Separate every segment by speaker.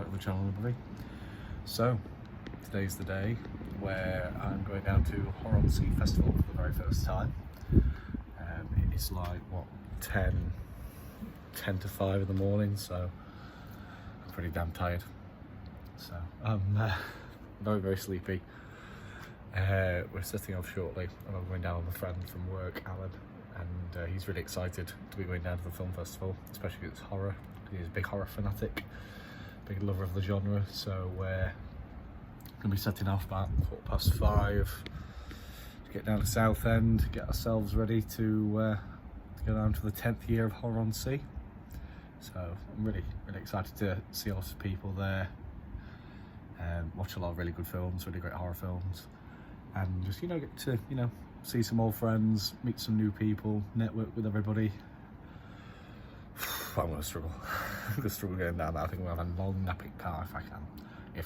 Speaker 1: back to the channel, everybody. So, today's the day where I'm going down to Southend-On-Sea Festival for the very first time. It is like, what, 10 to 5 in the morning, so I'm pretty damn tired. So, I'm very, very sleepy. We're setting off shortly, and I'm going down with a friend from work, Alan, and he's really excited to be going down to the film festival, especially because it's horror. He's a big horror fanatic, big lover of the genre, so we're going to be setting off about 5:15 to get down to Southend, get ourselves ready to go down to the 10th year of Southend-On-Sea. So I'm really, really excited to see lots of people there, watch a lot of really good films, really great horror films, and just, get to, see some old friends, meet some new people, network with everybody. I'm going to struggle. I'm going to struggle getting down there. I think we'll have a long napping power if I can. If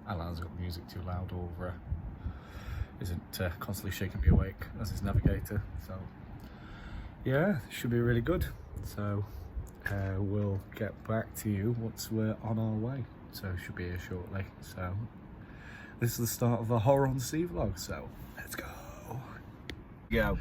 Speaker 1: Alan's got the music too loud or isn't constantly shaking me awake as his navigator. So yeah, it should be really good. So we'll get back to you once we're on our way. So should be here shortly. So this is the start of the Southend-On-Sea vlog. So let's go.
Speaker 2: Go.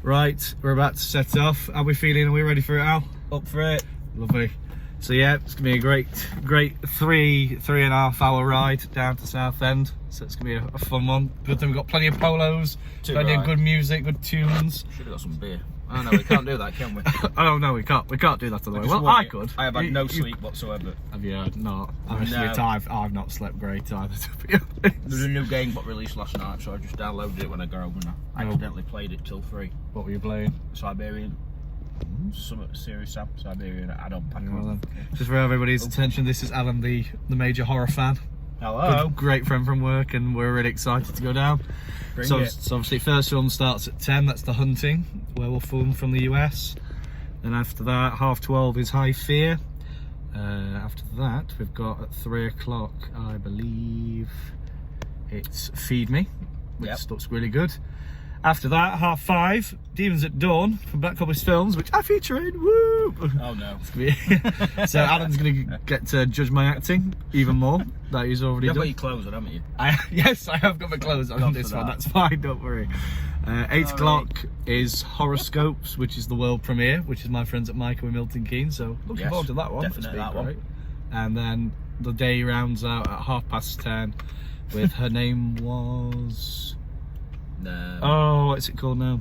Speaker 1: Right, we're about to set off. How are we feeling? Are we ready for it, Al?
Speaker 2: Up for it.
Speaker 1: Lovely. So yeah, it's gonna be a great 3.5 hour ride down to Southend. So it's gonna be a fun one. Good thing we've got plenty of polos, plenty of good music, good tunes.
Speaker 2: Should have got some beer. Oh no, we can't do that, can we?
Speaker 1: Oh no, we can't. We can't do that otherwise. Well, I could.
Speaker 2: I have had no sleep whatsoever.
Speaker 1: Have you heard? Not.
Speaker 2: No.
Speaker 1: I've not slept great either, to be honest.
Speaker 2: There's a new game got released last night, so I just downloaded it when I got home and I accidentally played it till 3.
Speaker 1: What were you playing?
Speaker 2: Siberian. Some serious Siberian add-on pack.
Speaker 1: Just for everybody's attention, this is Alan, the major horror fan.
Speaker 2: Hello.
Speaker 1: Great friend from work, and we're really excited to go down. So obviously first film starts at 10, that's The Hunting, werewolf film from the US. Then after that, 12:30 is High Fear. After that, we've got at 3 o'clock, I believe, it's Feed Me, which looks really good. After that, 5:30, Demons at Dawn from Black Cobblers Films, which I feature in. Woo!
Speaker 2: Oh no.
Speaker 1: So Alan's going to get to judge my acting even more. That he's already done.
Speaker 2: You've got your clothes on, haven't you?
Speaker 1: Yes, I have got my clothes on this one. That's fine, don't worry. 8 o'clock is Horoscopes, which is the world premiere, which is my friends at Michael and Milton Keynes. So looking forward to that one.
Speaker 2: Definitely that one.
Speaker 1: And then the day rounds out at 10:30 with Her Name Was... Oh, what's it called now?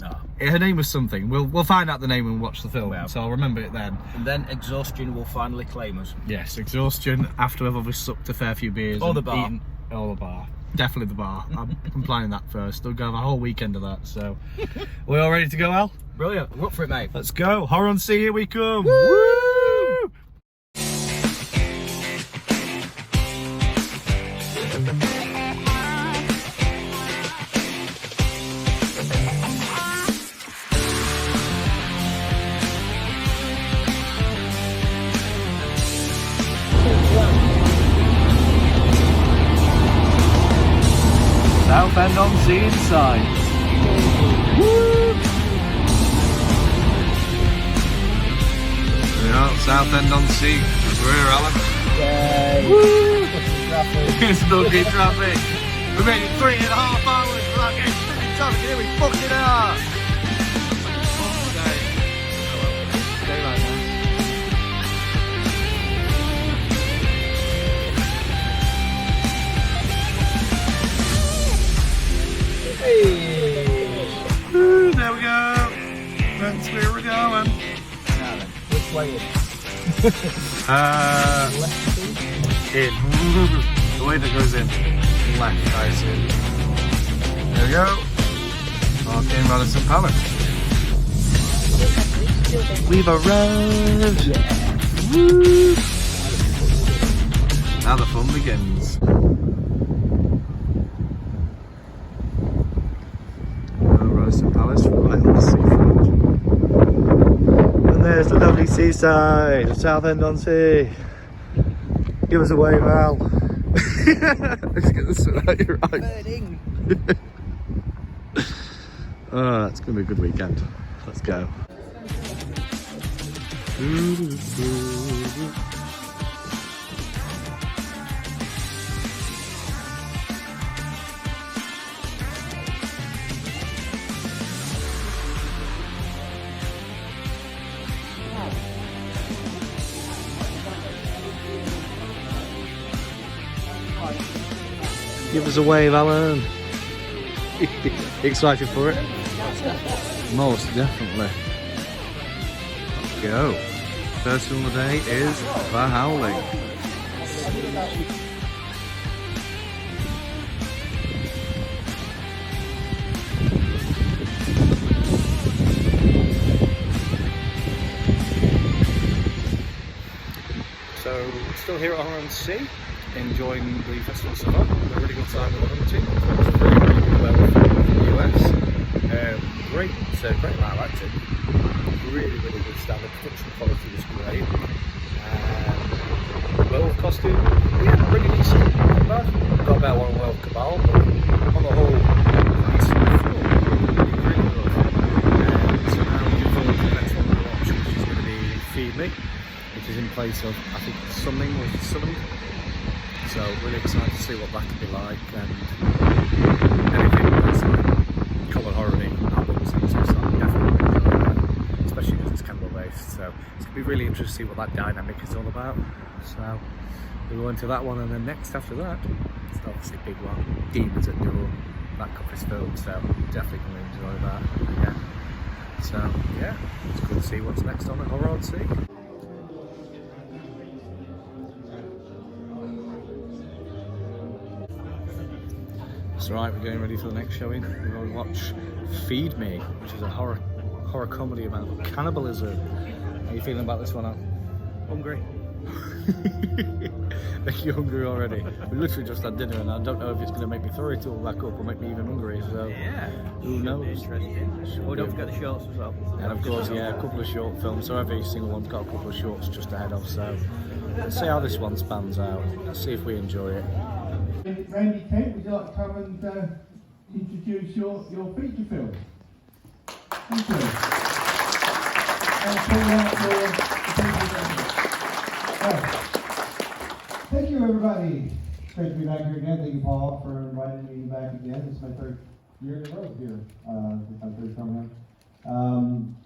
Speaker 2: No.
Speaker 1: Her name was something. We'll find out the name when we watch the film, so I'll remember it then.
Speaker 2: And then Exhaustion will finally claim us.
Speaker 1: Yes, Exhaustion, after we've obviously sucked a fair few beers.
Speaker 2: Or the bar.
Speaker 1: Or the bar. Definitely the bar. I'm planning that first. We'll go have a whole weekend of that, so. We're all ready to go, Al?
Speaker 2: Brilliant. We're up for it, mate.
Speaker 1: Let's go. Southend-On-Sea, here we come.
Speaker 2: Woo!
Speaker 1: Woo! Southend-On-Sea inside. Woo! We are Southend-On-Sea. We're here, Alan.
Speaker 2: Yay!
Speaker 1: Woo!
Speaker 2: Traffic.
Speaker 1: It's doggy traffic. We made it 3.5 hours without getting any traffic. Here we fucking are. Stay right now. Woo, there we go. That's where we're going.
Speaker 2: Now then, which way in?
Speaker 1: In. The way that goes in. Left, I assume. There we go. Okay, Raddison Palace. We've arrived. Yeah. Woo. Now the fun begins. Raddison Palace right on the seafront. And there's the lovely seaside of Southend-On-Sea. Give us a wave, Al. Let's get this right. You're right. Oh, it's going to be a good weekend. Let's go. Give us a wave, Alan. Excited for it? Most definitely. Let's go. First film of the day is The Howling. So, still here at Southend-On-Sea, enjoying the festival so far. Had a really good time with the hunting. Really well from the US. Great amount of acting. Really good standard. Production quality was great. Werewolf costume, yeah, pretty decent. Not bad. Got about one werewolf cabal, but on the whole, decent film. Really good. So now we're looking forward to the next one we watch, which is going to be Feed Me, which is in place of, I think, Something or Southend. So really excited to see what that could be like, and anything that's coloured horror-y albums and stuff, so I'm definitely enjoy that, especially because it's cannibal based. So it's going to be really interesting to see what that dynamic is all about. So we'll go into that one, and then next after that, it's obviously a big one, Demons at Door, that covers film, so definitely going to enjoy that again. So yeah, it's good to see what's next on at Southend-On-Sea. That's right, we're getting ready for the next showing. We're going to watch Feed Me, which is a horror comedy about cannibalism. How are you feeling about this one, Al? Hungry? Make you hungry already? We literally just had dinner, and I don't know if it's going to make me throw it all back up or make me even hungry, so yeah, who knows?
Speaker 2: Interesting. Oh, don't forget the shorts as well.
Speaker 1: And of course, yeah, a couple of short films, so every single one's got a couple of shorts just ahead of, so let's see how this one spans out. Let's see if we enjoy it.
Speaker 3: Randy Kent, would you like to come and introduce your feature film? Thank you. And pull out your thank you, everybody. It's great to be back here again. Thank you, Paul, for inviting me back again. It's my third year in a row here. My third film here.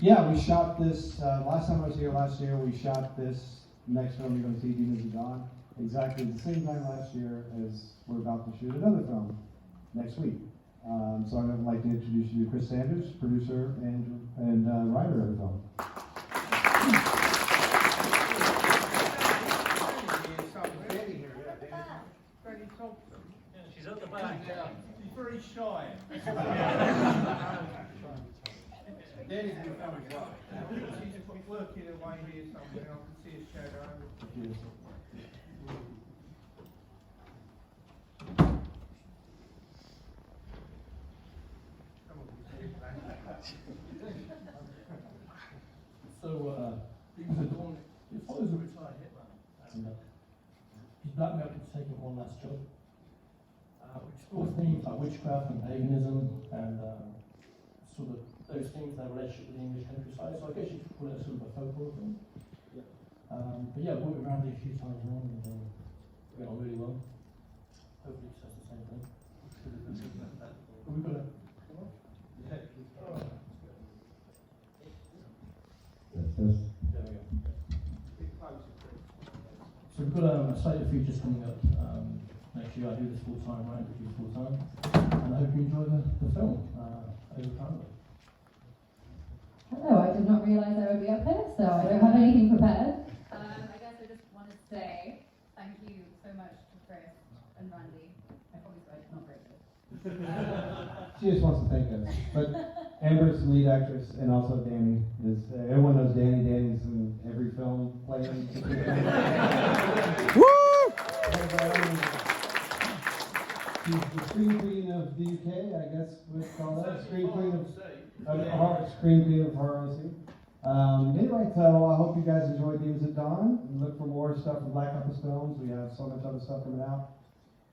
Speaker 3: Yeah, we shot this last time I was here last year. We shot this next film you're going to see, Demons at Dawn, exactly the same time last year as we're about to shoot another film next week. So I'd like to introduce you to Chris Sanders, producer and writer of the film.
Speaker 4: She's at the back.
Speaker 3: She's very shy. Danny's been coming well. She's working away here somewhere. I can see a shadow.
Speaker 5: So, Demons at Dawn, it follows a retired hitman, and he's blackmailed into taking one last job. We explore themes like witchcraft and paganism, and sort of those things that have a relationship with the English countryside. So I guess you could call it a sort of a folklore film. But yeah, we've worked around it a few times now, and we got on really well. Hopefully it says the same thing. We've got a... There we go. So we've got a slate of features coming up next year. I do this full time, right? I do full time, and I hope you enjoy the film over family.
Speaker 6: Hello, I did not realise I would be up here, so I don't have anything prepared. I guess I just want to say thank you so much to Chris and Randy. I probably said not very good.
Speaker 3: She just wants to thank us. But Amber's the lead actress, and also Danny. Everyone knows Danny. Danny's in every film playing.
Speaker 1: Woo!
Speaker 3: She's the screen queen of the UK, I guess we'd call that. Screen queen of horror. Anyway, so I hope you guys enjoyed Demons at Dawn. And look for more stuff from Black Compass Films. We have so much other stuff coming out.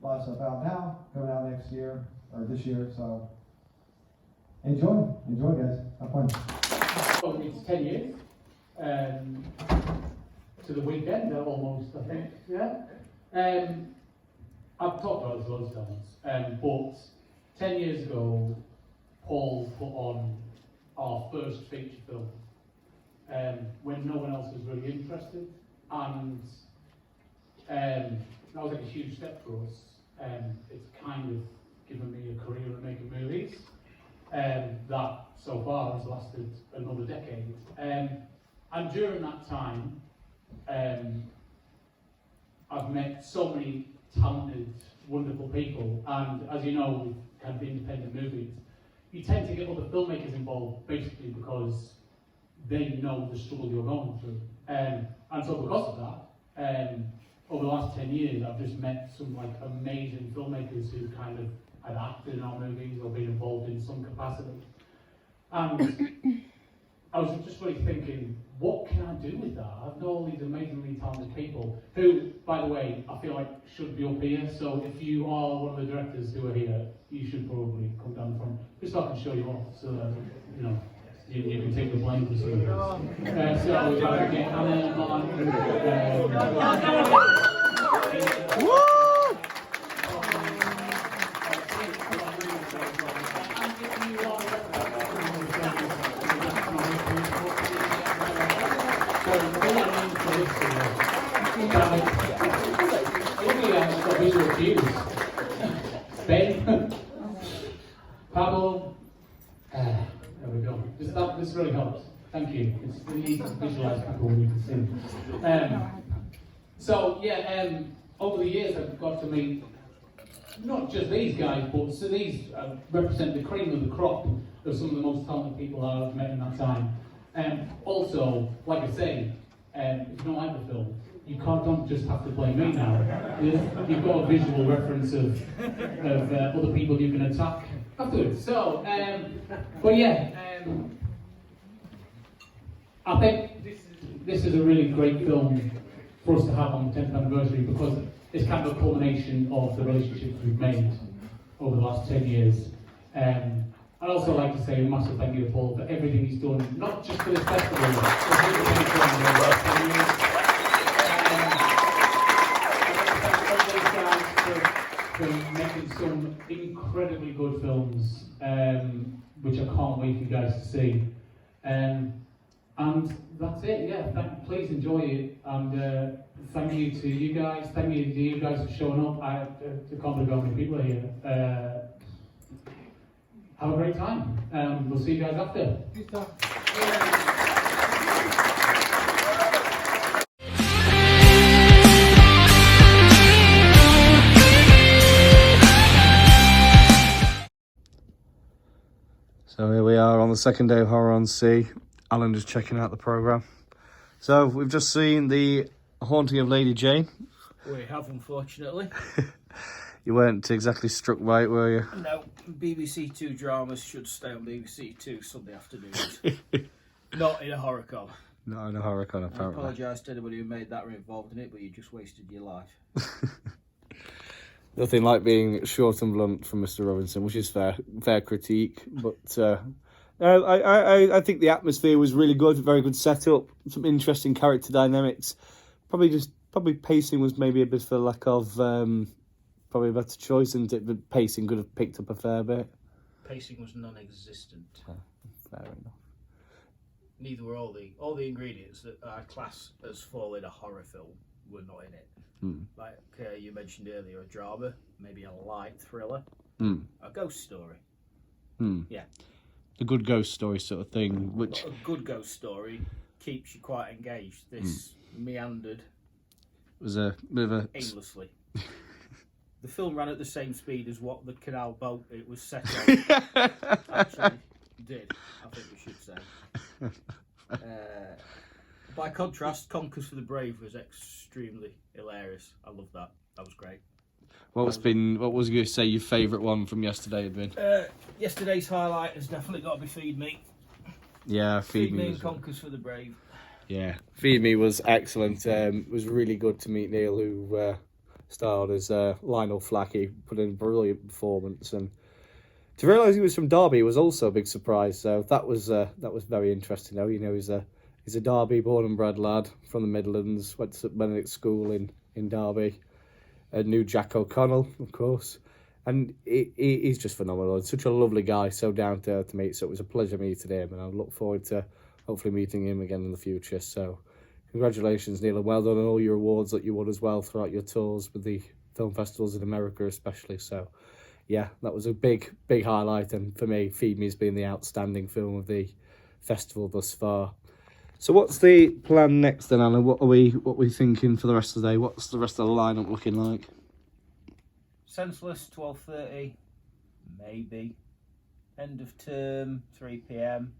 Speaker 3: A lot of stuff out now, coming out next year, or this year, so enjoy guys, have fun.
Speaker 5: Well, it's 10 years.
Speaker 4: to the weekend almost, I think. Yeah. I've talked about this loads of times, but 10 years ago, Paul put on our first feature film when no one else was really interested, and that was like a huge step for us. It's kind of given me a career in making movies that so far has lasted another decade. And during that time, I've met so many talented, wonderful people, and as you know, with kind of independent movies, you tend to get other filmmakers involved basically because they know the struggle you're going through. And so because of that, over the last 10 years, I've just met some like amazing filmmakers who kind of had acted in our movies or been involved in some capacity. And I was just really thinking, what can I do with that? I've got all these amazingly talented people who, by the way, I feel like should be up here. So if you are one of the directors who are here, you should probably come down the front, just so I can show you off, so that, you know, you can take the blame for some of this. So we've got to get Anna Ben, Pablo, there we go. This really helps. Thank you. It's easy to visualise people when you can see. So yeah, over the years I've got to meet not just these guys, but so these represent the cream of the crop of some of the most talented people I've met in that time. Also, like I say, if you don't like the film, you don't just have to play me now. You've got a visual reference of other people you can attack afterwards. So, but yeah, I think this is a really great film for us to have on the 10th anniversary because it's kind of a culmination of the relationships we've made over the last 10 years. I'd also like to say a massive thank you to Paul for everything he's done, not just for this festival, but for everything he's done over the last 10 years. For making some incredibly good films, which I can't wait for you guys to see. And that's it, yeah. Please enjoy it, and thank you to you guys. Thank you to you guys for showing up. I can't believe how many people are here. Have a great time. We'll see you guys after.
Speaker 1: So here we are on the second day of Horror on Sea. Alan just checking out the programme. So we've just seen The Haunting of Lady Jane.
Speaker 2: We have, unfortunately.
Speaker 1: You weren't exactly struck by it, were you?
Speaker 2: No, BBC Two dramas should stay on BBC Two Sunday afternoons. Not in a horror con.
Speaker 1: Not in a horror con, apparently.
Speaker 2: I apologise to anybody who made that or involved in it, but you just wasted your life.
Speaker 1: Nothing like being short and blunt from Mr. Robinson, which is fair critique. But I think the atmosphere was really good, very good setup, some interesting character dynamics. Probably pacing was maybe a bit for lack of probably a better choice, isn't it? But pacing could have picked up a fair bit.
Speaker 2: Pacing was non-existent.
Speaker 1: Fair enough.
Speaker 2: Neither were all the ingredients that I'd class as fall in a horror film were not in it. Like you mentioned earlier, a drama, maybe a light thriller, a ghost story. Yeah,
Speaker 1: a good ghost story sort of thing. Which
Speaker 2: a good ghost story keeps you quite engaged. This meandered.
Speaker 1: Was a bit of a
Speaker 2: aimlessly. The film ran at the same speed as what the canal boat it was set on actually did, I think we should say. By contrast, Conquers for the Brave was extremely hilarious. I love that. That was great.
Speaker 1: What was you going to say your favourite one from yesterday had been?
Speaker 2: Yesterday's highlight has definitely got to be Feed Me.
Speaker 1: Yeah, Feed Me
Speaker 2: and Conquers for the Brave.
Speaker 1: Yeah, Feed Me was excellent. It was really good to meet Neil, who starred as Lionel Flackey, put in a brilliant performance, and to realise he was from Derby was also a big surprise. So that was very interesting. Though, you know, he's a He's a Derby born and bred lad from the Midlands, went to St Benedict's School in Derby, and knew Jack O'Connell, of course. And he's just phenomenal. He's such a lovely guy, so down to earth to meet. So it was a pleasure meeting him, and I look forward to hopefully meeting him again in the future. So congratulations, Neil, and well done on all your awards that you won as well throughout your tours with the film festivals in America especially. So yeah, that was a big highlight, and for me, Feed Me has been the outstanding film of the festival thus far. So what's the plan next then, Anna? What are we thinking for the rest of the day? What's the rest of the lineup looking like?
Speaker 2: Senseless, 12:30, maybe. End of term, 3 p.m.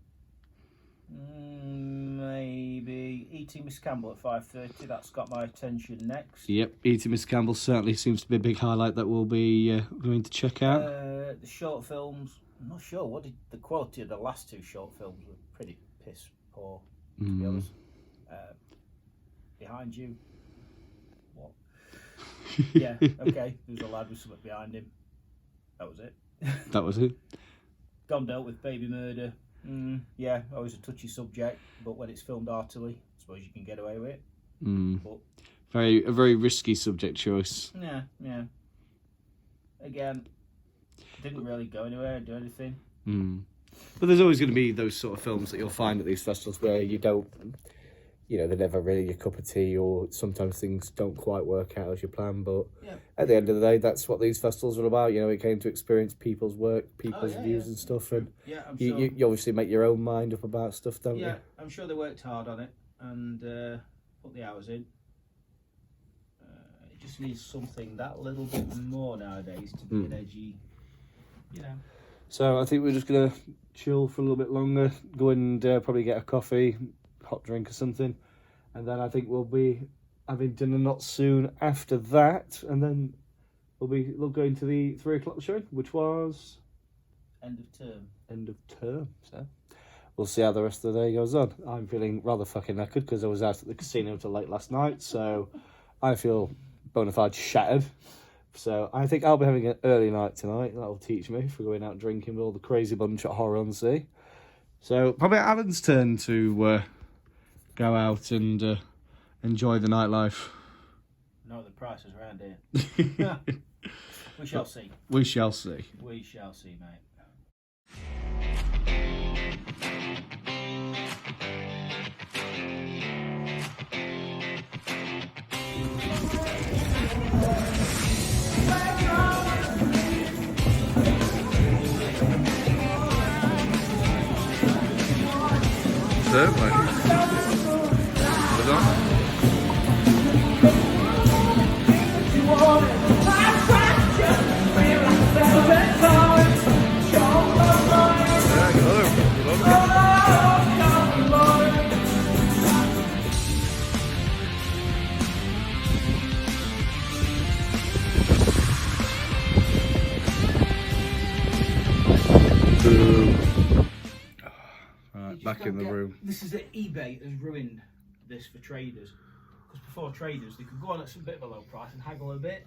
Speaker 2: Maybe. Eating Miss Campbell at 5:30. That's got my attention next.
Speaker 1: Yep, Eating Miss Campbell certainly seems to be a big highlight that we'll be going to check out.
Speaker 2: The short films, I'm not sure. What did the quality of the last two short films were pretty piss poor, to be honest. Behind You. What? Yeah, okay. There was a lad with something behind him. That was it.
Speaker 1: That was it.
Speaker 2: Gone Dealt with Baby Murder. Yeah, always a touchy subject, but when it's filmed artily, I suppose you can get away with it. But,
Speaker 1: a very risky subject choice.
Speaker 2: Yeah. Again, didn't really go anywhere, do anything.
Speaker 1: But there's always going to be those sort of films that you'll find at these festivals where you don't, they're never really your cup of tea, or sometimes things don't quite work out as you plan. But at the end of the day, that's what these festivals are about. We came to experience people's work, people's views and stuff, and
Speaker 2: I'm sure.
Speaker 1: you obviously make your own mind up about stuff, don't you?
Speaker 2: Yeah, I'm sure they worked hard on it and put the hours in. It just needs something that little bit more nowadays to be an edgy,
Speaker 1: So I think we're just going to chill for a little bit longer, go and probably get a coffee, hot drink or something, and then I think we'll be having dinner not soon after that, and then we'll go into the 3 o'clock showing, which was
Speaker 2: end of term.
Speaker 1: So we'll see how the rest of the day goes on. I'm feeling rather fucking knackered because I was out at the casino till late last night, so I feel bona fide shattered. So I think I'll be having an early night tonight. That'll teach me for going out drinking with all the crazy bunch at Horror-on-Sea. So probably Alan's turn to go out and enjoy the nightlife.
Speaker 2: No, the price is around here. We shall see.
Speaker 1: We shall see.
Speaker 2: We shall see, mate.
Speaker 1: Certainly. Well done. Back in the room.
Speaker 2: This is that eBay has ruined this for traders. Because before traders, they could go on at some bit of a low price and haggle a bit.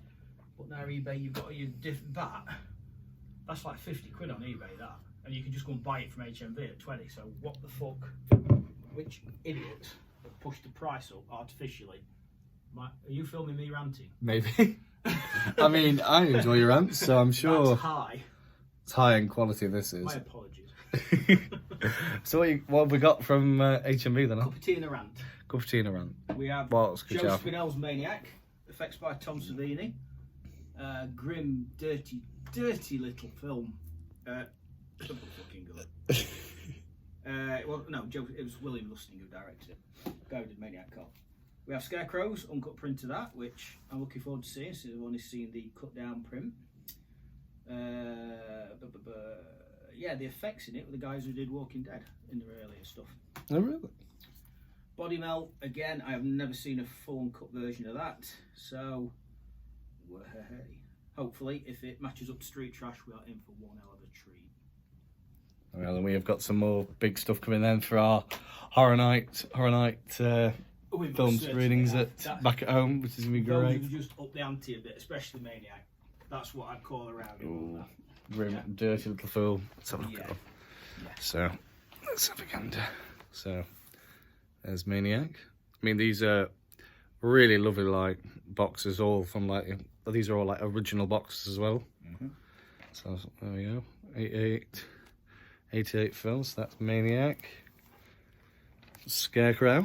Speaker 2: But now eBay, you've got your that. That's like 50 quid on eBay, that. And you can just go and buy it from HMV at 20. So what the fuck? Which idiots have pushed the price up artificially? Are you filming me ranting?
Speaker 1: Maybe. I mean, I enjoy your rants, so I'm sure.
Speaker 2: That's high.
Speaker 1: It's high in quality, this is.
Speaker 2: My apologies.
Speaker 1: So what have we got from HMV then?
Speaker 2: Cup of tea and a rant.
Speaker 1: Cup of tea and a rant.
Speaker 2: We have
Speaker 1: Joe
Speaker 2: Spinell's Maniac, effects by Tom Savini. Grim, dirty little film. Something fucking good. Well, no, Joe. It was William Lustig who directed it. Guy who did Maniac Cop. We have Scarecrows, uncut print of that, which I'm looking forward to seeing, since I've only seen the cut down print. Yeah, the effects in it were the guys who did Walking Dead in their earlier stuff.
Speaker 1: Oh, really?
Speaker 2: Body Melt, again, I have never seen a full uncut version of that, so hopefully, if it matches up to Street Trash, we are in for one hell of a treat.
Speaker 1: Well, and we have got some more big stuff coming then for our Horror Night film screenings back at home, which is going to be great.
Speaker 2: Those just up the ante a bit, especially Maniac. That's what I'd call around.
Speaker 1: Ooh, grim, dirty little film. Let's have a look at them.
Speaker 2: Yeah.
Speaker 1: So, let's have a gander. So, There's Maniac. I mean, these are really lovely, like, boxes, all from, like, these are all, like, original boxes as well. So, there we go. 88 films, that's Maniac. Scarecrow.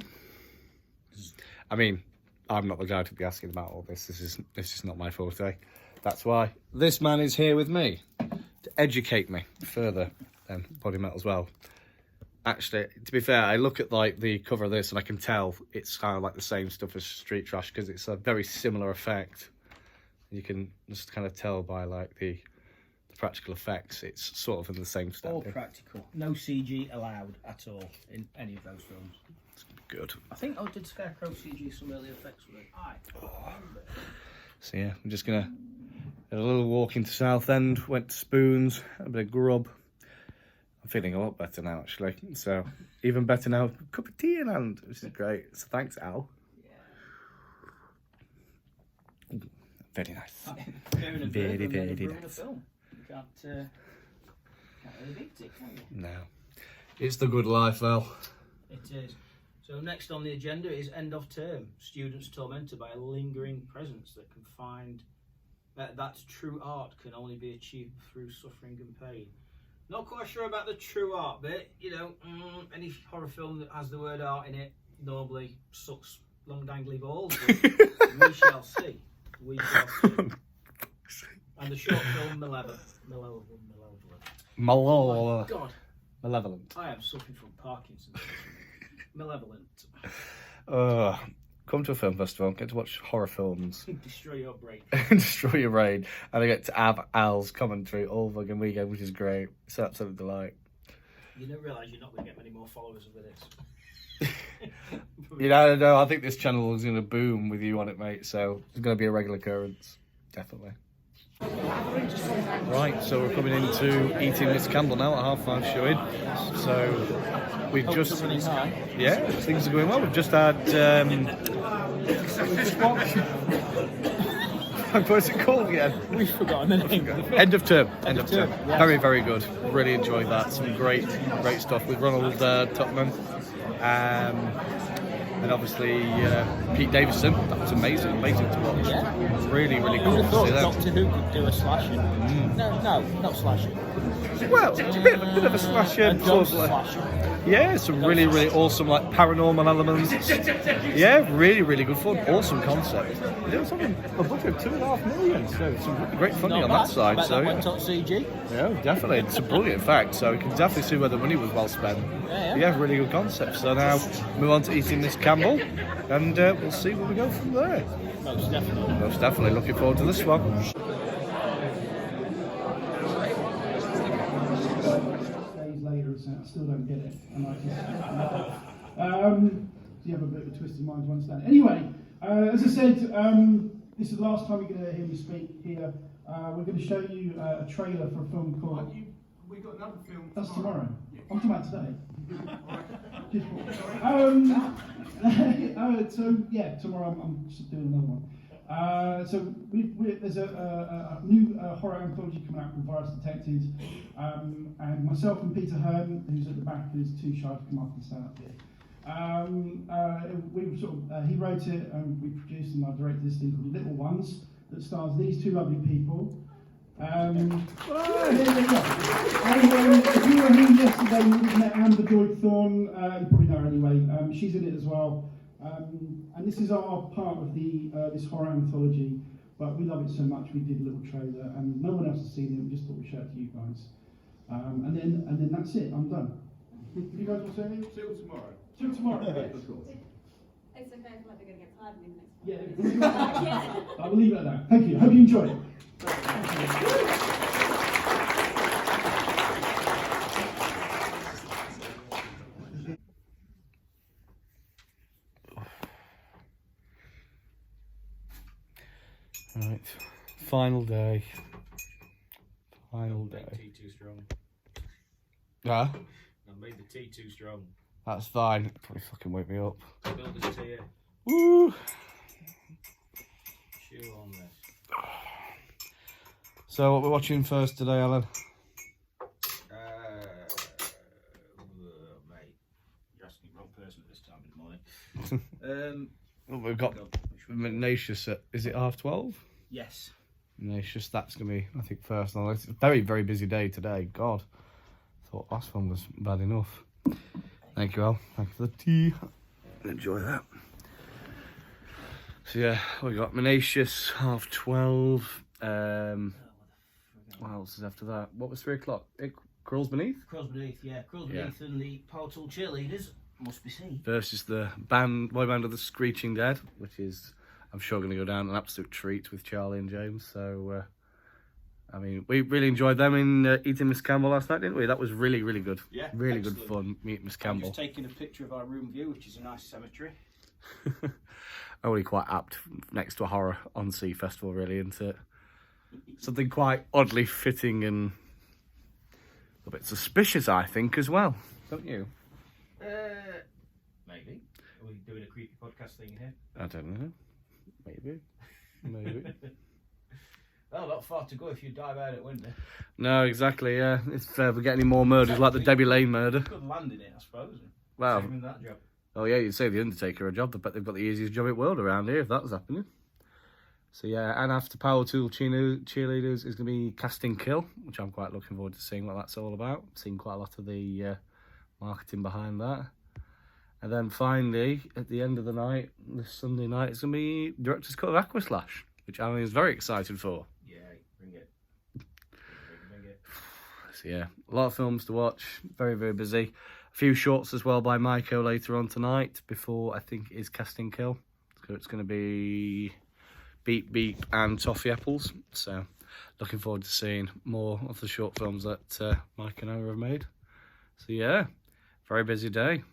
Speaker 1: I mean, I'm not the guy to be asking about all this. This is not my forte. That's why this man is here with me to educate me further than body metal as well. Actually, to be fair, I look at like the cover of this and I can tell it's kind of like the same stuff as Street Trash because it's a very similar effect. You can just kind of tell by like the practical effects. It's sort of in the same step.
Speaker 2: All practical. No CG allowed at all in any of those films.
Speaker 1: Good.
Speaker 2: I think I did Scarecrow CG some early effects with it.
Speaker 1: So yeah, I'm just gonna get a little walk into Southend, went to Spoons, had a bit of grub. I'm feeling a lot better now actually. So even better now, a cup of tea in hand, which is great. So thanks, Al.
Speaker 2: Yeah.
Speaker 1: Very nice.
Speaker 2: Very nice. Film. You can't really beat it, can you?
Speaker 1: No. It's the good life, Al.
Speaker 2: It is. So next on the agenda is end of term. Students tormented by a lingering presence that can find that true art can only be achieved through suffering and pain. Not quite sure about the true art bit. You know, any horror film that has the word art in it normally sucks long dangly balls. But we shall see. We shall see. And the short film Malevolent. Oh my God.
Speaker 1: Malevolent.
Speaker 2: I am suffering from Parkinson's. Malevolent.
Speaker 1: Come to a film festival, get to watch horror films.
Speaker 2: Destroy your brain.
Speaker 1: Destroy your brain. And I get to have Al's commentary all fucking weekend, which is great. It's an absolute delight.
Speaker 2: You don't realise you're not going to get many more followers with this.
Speaker 1: You know, no, I think this channel is going to boom with you on it, mate. So it's going to be a regular occurrence. Definitely. Right, so we're coming into eating Miss Campbell now at 5:30 showing. So we've just, things are going well. We've just had, what's it called again?
Speaker 2: We've forgotten the name.
Speaker 1: End of term. Yes.
Speaker 2: Yes.
Speaker 1: Very good. Really enjoyed that. Some great stuff with Ronald Tupman. And obviously Pete Davison. That was amazing to watch.
Speaker 2: Yeah.
Speaker 1: Really cool
Speaker 2: Who'd have
Speaker 1: to
Speaker 2: thought
Speaker 1: see that.
Speaker 2: Doctor Who could do a slasher? No, not slasher.
Speaker 1: Well, it's a bit of a slasher.
Speaker 2: A dog slasher.
Speaker 1: Yeah, some really awesome like paranormal elements. Yeah, really good fun. Awesome concept. It was on a budget of $2.5 million, so some really great funding
Speaker 2: Not
Speaker 1: on
Speaker 2: bad.
Speaker 1: that side.
Speaker 2: Bet
Speaker 1: So
Speaker 2: that went on CG.
Speaker 1: yeah, definitely. It's a brilliant fact. So you can definitely see where the money was well spent. Yeah, really good concept. So now move on to eating this Campbell, and we'll see where we go from there.
Speaker 2: Most definitely.
Speaker 1: Most definitely. Looking forward to this one.
Speaker 3: Days later, so I still don't get it. And I you have a bit of a twisted mind to understand. Anyway, as I said, this is the last time you're going to hear me speak here. We're going to show you a trailer for a film called.
Speaker 7: We got another film.
Speaker 3: That's tomorrow. I'm talking about today. So yeah, tomorrow I'm just doing another one. So there's a new horror anthology coming out called Virus Detectives, and myself and Peter Hearn, who's at the back, who's too shy to come up and stand up here. He wrote it, and we produced and I directed this thing called Little Ones that stars these two lovely people. If you were here yesterday, you would have met Amber Joy Thorne. You probably know her anyway. She's in it as well. And this is our part of the this horror anthology. But we love it so much, we did a little trailer, and no one else has seen it. We just thought we'd show it to you guys. And then that's it. I'm done. You guys will see it?
Speaker 7: Till tomorrow.
Speaker 3: Till tomorrow.
Speaker 7: Of course.
Speaker 8: It's okay, I feel like they're going to get tired of me next
Speaker 3: Yeah. I will leave it at that. Thank you. Hope you enjoy it.
Speaker 1: Right, final day. Final
Speaker 2: Made
Speaker 1: day.
Speaker 2: tea too strong.
Speaker 1: Yeah,
Speaker 2: I've made the tea too strong.
Speaker 1: that's fine. It'll probably fucking wake me up.
Speaker 2: Build this tea here.
Speaker 1: Woo!
Speaker 2: Chew on this.
Speaker 1: So what we're watching first today, Alan?
Speaker 2: Mate, you're asking the wrong person at this time in the morning.
Speaker 1: We've got Ignatius at, is it 12:30?
Speaker 2: Yes.
Speaker 1: Ignatius, that's going to be, I think, first. It's a very, very busy day today. God, thought last one was bad enough. Thank you, Al. Thank you for the tea. Enjoy that. So yeah, we got Ignatius, 12:30. What else is after that? What was 3 o'clock? Crawls Beneath?
Speaker 2: Crawls Beneath, yeah. Crawls Beneath and the Power Tool Cheerleaders must be seen.
Speaker 1: Versus the boy band of the Screeching Dead, which is, I'm sure, going to go down an absolute treat with Charlie and James. So, I mean, we really enjoyed them in Eating Miss Campbell last night, didn't we? That was really, really good.
Speaker 2: Yeah,
Speaker 1: really
Speaker 2: excellent.
Speaker 1: good fun meeting Miss
Speaker 2: I'm
Speaker 1: Campbell.
Speaker 2: just taking a picture of our room view, which is a nice cemetery.
Speaker 1: Only quite apt next to a Horror-on-Sea festival, really, isn't it? Something quite oddly fitting and a bit suspicious, I think, as well. Don't you?
Speaker 2: Maybe. Are we doing a creepy podcast thing here?
Speaker 1: I don't know. Maybe.
Speaker 2: Well, not far to go if you dive out at window.
Speaker 1: No, exactly, yeah. If we get any more murders like the Debbie Lane murder.
Speaker 2: Good land in it, I suppose.
Speaker 1: Well,
Speaker 2: Saving that job.
Speaker 1: oh yeah, you'd say the Undertaker a job. I bet they've got the easiest job in the world around here if that was happening. So yeah, and after Power Tool Cheerleaders is going to be Casting Kill, which I'm quite looking forward to seeing what that's all about. Seen quite a lot of the marketing behind that. And then finally, at the end of the night, this Sunday night, it's going to be Director's Cut of Aquaslash, which Alan is very excited for.
Speaker 2: Yeah, bring it. Bring it.
Speaker 1: So yeah, a lot of films to watch, very, very busy. A few shorts as well by Maiko later on tonight, before I think it is Casting Kill. So it's going to be Beep Beep and Toffee Apples. So looking forward to seeing more of the short films that Mike and I have made. So yeah, very busy day.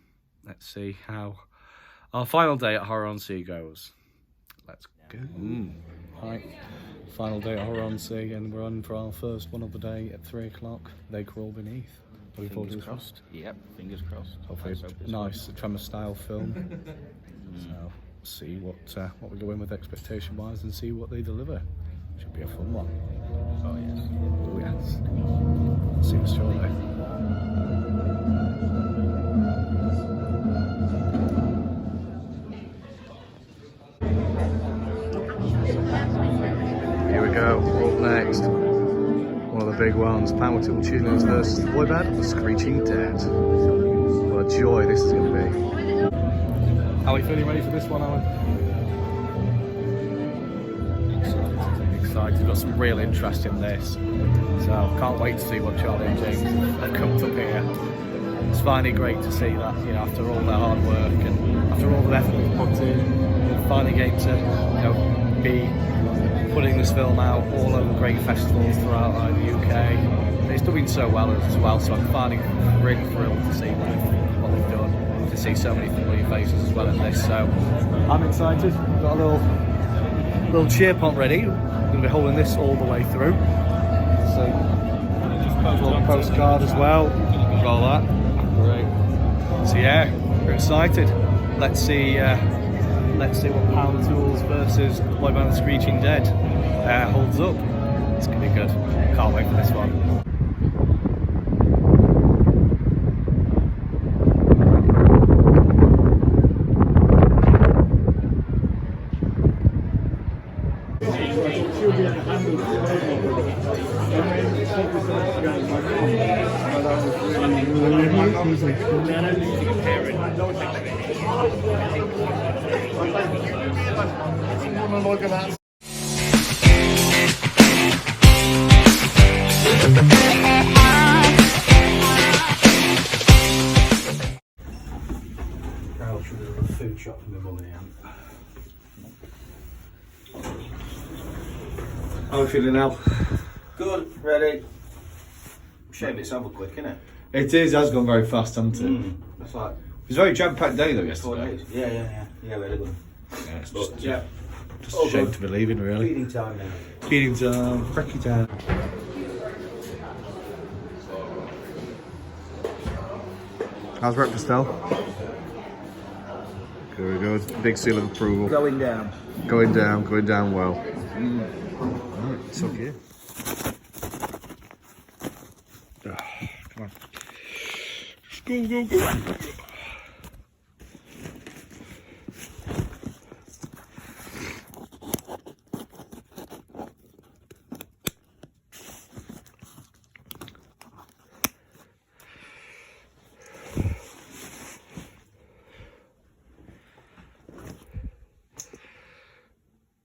Speaker 1: Let's see how our final day at Horror-on-Sea goes. Let's go. Right, final day at Horror-on-Sea, and we're on for our first one of the day at 3 o'clock. They Crawl Beneath. Looking forward to this one.
Speaker 2: Crossed. Yep, fingers crossed.
Speaker 1: Hopefully a nice Tremor style film. So see what we go in with expectation wise and see what they deliver. Should be a fun one. Oh yes. See you shortly. Here we go. Up next, one of the big ones, Power Tool Cheerleaders versus the boy band of the Screeching Dead. What a joy this is going to be. Are we feeling ready for this one, Alan? Excited. Got some real interest in this. So can't wait to see what Charlie and James have cooked up here. It's finally great to see that, you know, after all their hard work and after all the effort we've put in, finally getting to, you know, be putting this film out all over great festivals throughout the UK. It's doing so well as well, so I'm finally really thrilled to see what they've done, to see so many familiar faces as well in this. So I'm excited. Got a little cheer pump ready. I'm going to be holding this all the way through. So a little postcard as well. Got all that. Great. So yeah, we're excited. Let's see what Power Tools versus Boy Band of the Screeching Dead holds up. It's going to be good. Can't wait for this one. Food shop for my mum and aunt. How are you feeling now?
Speaker 2: Good, ready. Shame it's over quick, innit?
Speaker 1: It has gone very fast, hasn't it?
Speaker 2: That's like
Speaker 1: It was a very jam-packed day though yesterday.
Speaker 2: Yeah, really good.
Speaker 1: Yeah, it's
Speaker 2: But,
Speaker 1: just,
Speaker 2: yeah.
Speaker 1: just a shame to be leaving, really.
Speaker 2: Feeding time now.
Speaker 1: Feeding time, brekkie time. How's breakfast, Del? Very good. Big seal of approval.
Speaker 2: Going down.
Speaker 1: Going down well. Right, it's okay. Come on. Go.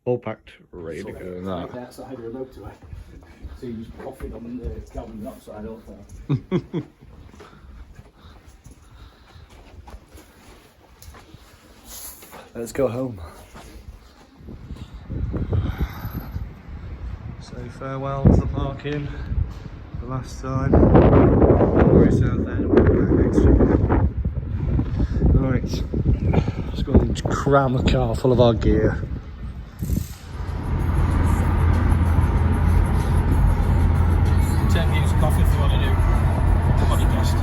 Speaker 1: All packed, ready to go. And
Speaker 2: Right
Speaker 1: that.
Speaker 2: outside of a motorway. So you just coughing on the carbon dioxide all the time.
Speaker 1: Let's go home. Say farewell to the parking. The last time. We're in Southend. We'll be back next year. Right. Let's go and cram the car full of our gear.
Speaker 2: 10 minutes of coffee if you want to do a podcast.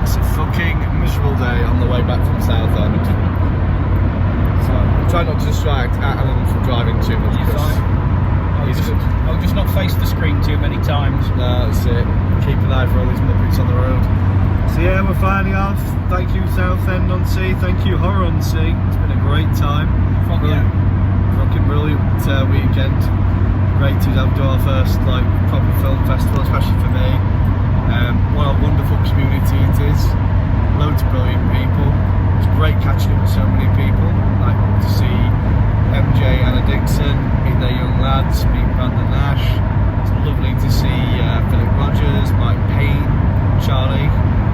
Speaker 1: It's a fucking miserable day on the way back from Southend. So I'm trying not to distract Alan from driving too much.
Speaker 2: You're fine. I'll just not face the screen too many times.
Speaker 1: No, that's it. Keep an eye for all these muppets on the road. So yeah, we're finally off. Thank you Southend-On-Sea. Thank you Horror-on-Sea. It's been a great time. Fucking brilliant weekend. Great to have done our first like proper film festival, especially for me. What a wonderful community it is. Loads of brilliant people. It's great catching up with so many people. Like to see MJ, Anna Dixon, meet their young lads, meet Brandon Nash. It's lovely to see Philip Rogers, Mike Payne, Charlie,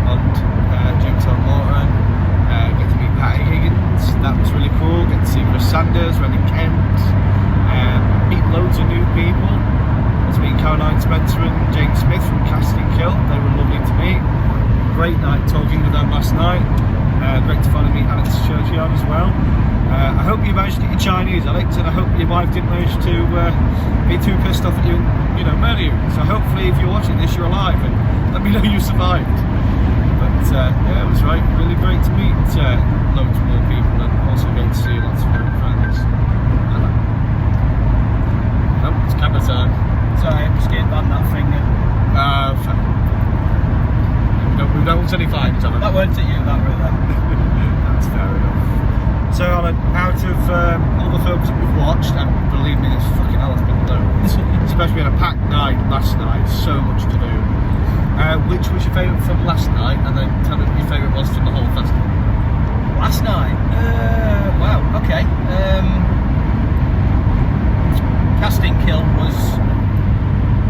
Speaker 1: and Jim Tom Morton. Get to meet Patty Higgins. That was really cool. Get to see Chris Sanders, Randy Kent. Meet loads of new people. Got to meet Caroline Spencer and James Smith from Casting Kill. They were lovely to meet. Great night talking with them last night. Great to finally meet Alex Churchyard as well. I hope you managed to get your Chinese, Alex, and I hope your wife didn't manage to be too pissed off at you and, murder you. So hopefully if you're watching this, you're alive and let me know you survived. But yeah, it was really great to meet loads more people and also great to see lots of old friends. Oh, it's camera time.
Speaker 2: Sorry, I'm just getting on that finger.
Speaker 1: We don't want any fines, Alan.
Speaker 2: That weren't at you, that were there.
Speaker 1: That's fair enough. So Alan, out of all the films that we've watched, and believe me, it's fucking hell, it's been loads. Especially on a packed night last night, so much to do. Which was your favourite film last night, and then tell me what your favourite was from the whole festival.
Speaker 2: Last night? Wow, okay. Casting Kill was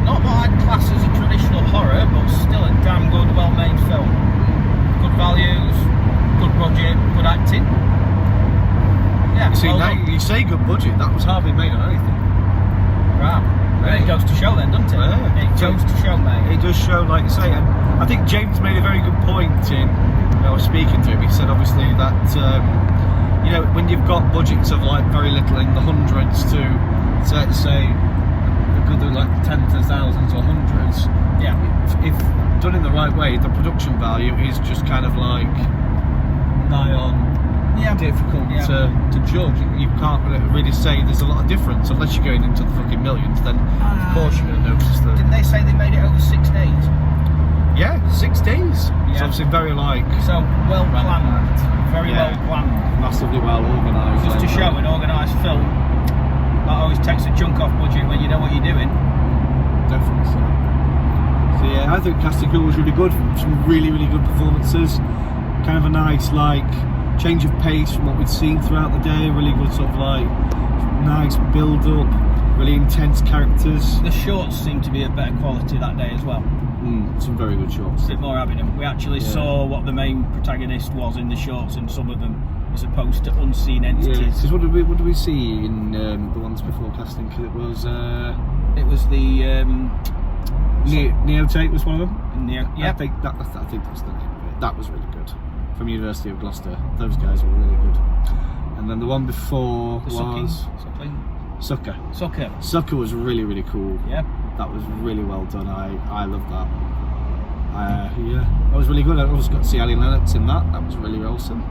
Speaker 2: not what I'd class as a traditional horror, but still a damn good, well-made film. Good values, good budget, good acting. Yeah,
Speaker 1: See,
Speaker 2: well
Speaker 1: now
Speaker 2: done.
Speaker 1: you say good budget, that was hardly made on anything.
Speaker 2: Right. It goes to show then, doesn't it?
Speaker 1: Yeah.
Speaker 2: It goes to show, mate.
Speaker 1: It does show, like you say, and I think James made a very good point in, I was speaking to him, he said obviously that, when you've got budgets of like very little in the hundreds to say, a good like tens of thousands or hundreds,
Speaker 2: Yeah.
Speaker 1: if done in the right way, the production value is just kind of like nigh on difficult to judge. You can't really say there's a lot of difference unless you're going into the fucking millions. Then of course you're going to notice that.
Speaker 2: Didn't they say they made it over 6 days?
Speaker 1: Yeah, 6 days. It's
Speaker 2: Yeah.
Speaker 1: obviously very
Speaker 2: So well planned, very
Speaker 1: Yeah.
Speaker 2: well planned.
Speaker 1: massively well organised.
Speaker 2: Just to show an organised film, that always takes a chunk off budget when you know what you're doing.
Speaker 1: Definitely so. So yeah, I think Casting Kill was really good. Some really good performances. Kind of a nice change of pace from what we'd seen throughout the day. Really good sort of nice build up. Really intense characters.
Speaker 2: The shorts seem to be of better quality that day as well.
Speaker 1: Some very good shots.
Speaker 2: A bit more having them. We actually saw what the main protagonist was in the shorts and some of them, as opposed to unseen entities.
Speaker 1: Yeah, because what did we see in the ones before Casting Kill? It was
Speaker 2: the
Speaker 1: Neotate was one of them.
Speaker 2: yeah.
Speaker 1: I think that's the name of it. That was really good. From University of Gloucester. Those guys were really good. And then the one before was Sucker. Sucker was really cool.
Speaker 2: Yeah.
Speaker 1: That was really well done. I loved that. That was really good. I also got to see Ali Lennox in that. That was really awesome.